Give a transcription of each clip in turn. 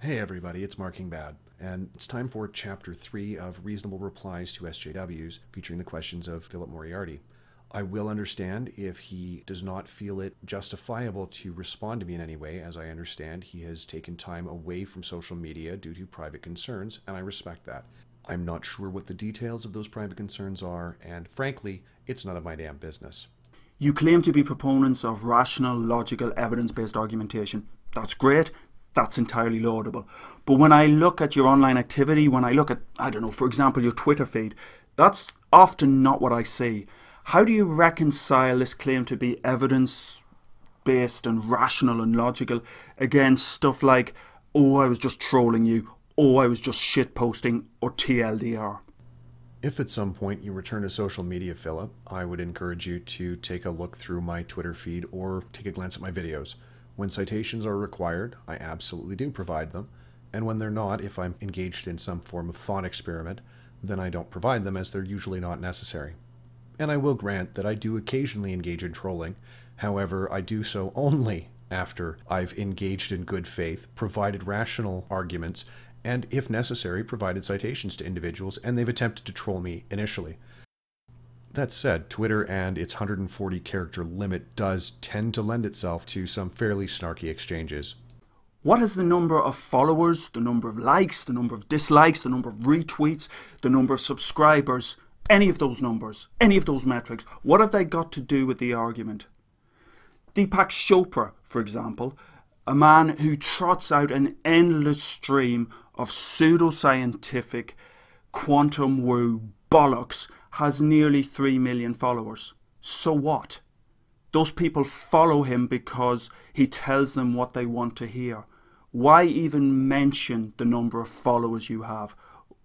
Hey everybody, it's Marking Bad, and it's time for Chapter 3 of Reasonable Replies to SJWs, featuring the questions of Philip Moriarty. I will understand if he does not feel it justifiable to respond to me in any way. As I understand, he has taken time away from social media due to private concerns, and I respect that. I'm not sure what the details of those private concerns are, and frankly, it's none of my damn business. You claim to be proponents of rational, logical, evidence-based argumentation. That's great. That's entirely laudable. But when I look at your online activity, when I look at, I don't know, for example, your Twitter feed, that's often not what I see. How do you reconcile this claim to be evidence-based and rational and logical against stuff like, oh, I was just trolling you, oh, I was just shitposting, or TLDR? If at some point you return to social media, Philip, I would encourage you to take a look through my Twitter feed or take a glance at my videos. When citations are required, I absolutely do provide them, and when they're not, if I'm engaged in some form of thought experiment, then I don't provide them as they're usually not necessary. And I will grant that I do occasionally engage in trolling, however, I do so only after I've engaged in good faith, provided rational arguments, and if necessary, provided citations to individuals, and they've attempted to troll me initially. That said, Twitter and its 140 character limit does tend to lend itself to some fairly snarky exchanges. What is the number of followers, the number of likes, the number of dislikes, the number of retweets, the number of subscribers, any of those numbers, any of those metrics, what have they got to do with the argument? Deepak Chopra, for example, a man who trots out an endless stream of pseudoscientific quantum woo bollocks, has nearly 3 million followers. So what? Those people follow him because he tells them what they want to hear. Why even mention the number of followers you have?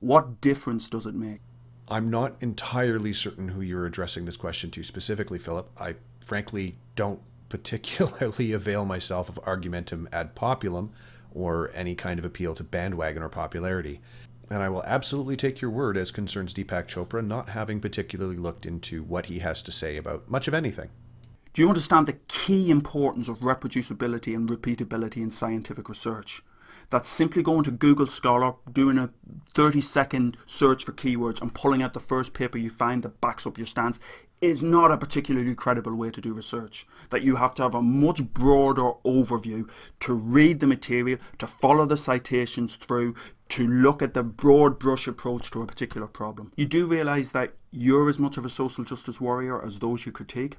What difference does it make? I'm not entirely certain who you're addressing this question to specifically, Philip. I frankly don't particularly avail myself of argumentum ad populum or any kind of appeal to bandwagon or popularity. And I will absolutely take your word as concerns Deepak Chopra not having particularly looked into what he has to say about much of anything. Do you understand the key importance of reproducibility and repeatability in scientific research? That's simply going to Google Scholar, doing a 30-second search for keywords and pulling out the first paper you find that backs up your stance is not a particularly credible way to do research. That you have to have a much broader overview, to read the material, to follow the citations through, to look at the broad brush approach to a particular problem. You do realise that you're as much of a social justice warrior as those you critique.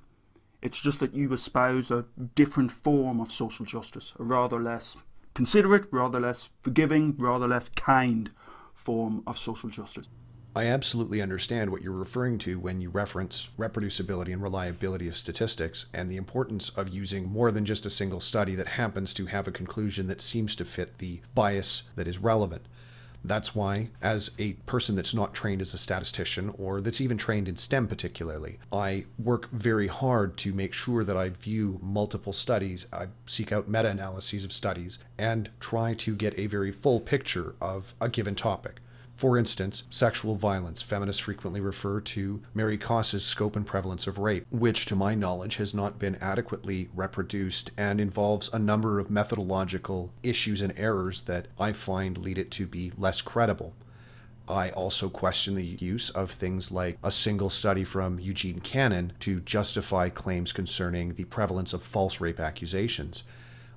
It's just that you espouse a different form of social justice, a rather less considerate, rather less forgiving, rather less kind form of social justice. I absolutely understand what you're referring to when you reference reproducibility and reliability of statistics and the importance of using more than just a single study that happens to have a conclusion that seems to fit the bias that is relevant. That's why, as a person that's not trained as a statistician, or that's even trained in STEM particularly, I work very hard to make sure that I view multiple studies, I seek out meta-analyses of studies, and try to get a very full picture of a given topic. For instance, sexual violence. Feminists frequently refer to Mary Koss's scope and prevalence of rape, which to my knowledge has not been adequately reproduced and involves a number of methodological issues and errors that I find lead it to be less credible. I also question the use of things like a single study from Eugene Cannon to justify claims concerning the prevalence of false rape accusations.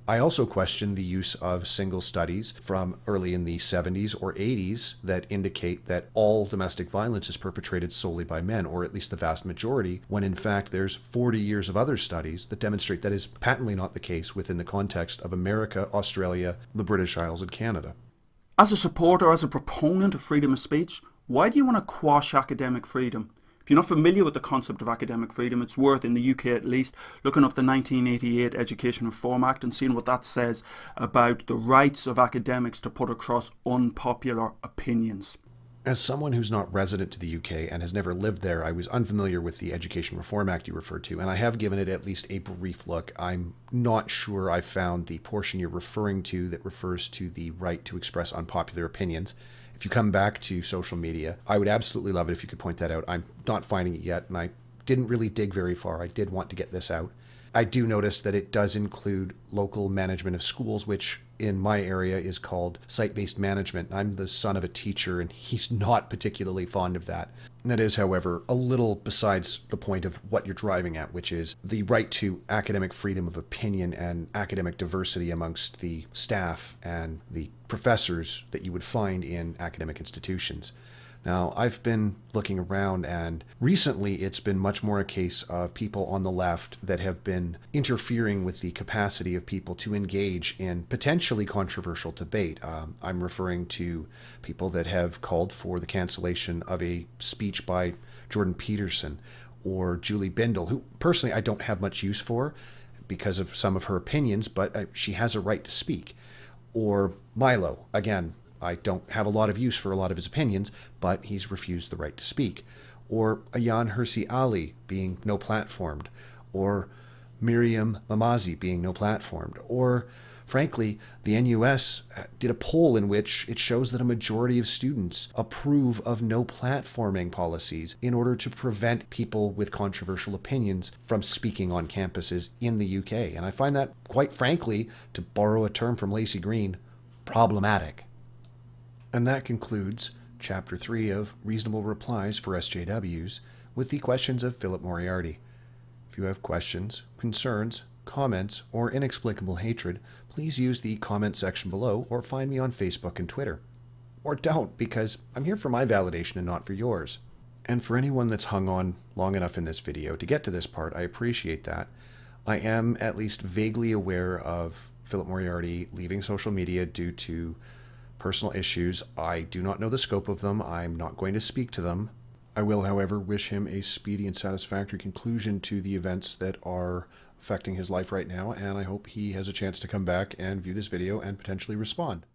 I also question the use of single studies from early in the 70s or 80s that indicate that all domestic violence is perpetrated solely by men, or at least the vast majority, when in fact there's 40 years of other studies that demonstrate that is patently not the case within the context of America, Australia, the British Isles, and Canada. As a supporter, as a proponent of freedom of speech, why do you want to quash academic freedom? If you're not familiar with the concept of academic freedom, it's worth, in the UK at least, looking up the 1988 Education Reform Act and seeing what that says about the rights of academics to put across unpopular opinions. As someone who's not resident to the UK and has never lived there, I was unfamiliar with the Education Reform Act you referred to, and I have given it at least a brief look. I'm not sure I found the portion you're referring to that refers to the right to express unpopular opinions. If you come back to social media, I would absolutely love it if you could point that out. I'm not finding it yet, and I didn't really dig very far. I did want to get this out. I do notice that it does include local management of schools, which in my area is called site-based management. I'm the son of a teacher, and he's not particularly fond of that. That is, however, a little besides the point of what you're driving at, which is the right to academic freedom of opinion and academic diversity amongst the staff and the professors that you would find in academic institutions. Now, I've been looking around, and recently it's been much more a case of people on the left that have been interfering with the capacity of people to engage in potentially controversial debate. I'm referring to people that have called for the cancellation of a speech by Jordan Peterson or Julie Bindel, who personally I don't have much use for because of some of her opinions, but she has a right to speak. Or Milo, again, I don't have a lot of use for a lot of his opinions, but he's refused the right to speak. Or Ayaan Hirsi Ali being no platformed. Or Miriam Mamazi being no platformed. Or, frankly, the NUS did a poll in which it shows that a majority of students approve of no platforming policies in order to prevent people with controversial opinions from speaking on campuses in the UK. And I find that, quite frankly, to borrow a term from Lacey Green, problematic. And that concludes Chapter 3 of Reasonable Replies for SJWs with the questions of Philip Moriarty. If you have questions, concerns, comments, or inexplicable hatred, please use the comment section below or find me on Facebook and Twitter. Or don't, because I'm here for my validation and not for yours. And for anyone that's hung on long enough in this video to get to this part, I appreciate that. I am at least vaguely aware of Philip Moriarty leaving social media due to personal issues. I do not know the scope of them. I'm not going to speak to them. I will, however, wish him a speedy and satisfactory conclusion to the events that are affecting his life right now, and I hope he has a chance to come back and view this video and potentially respond.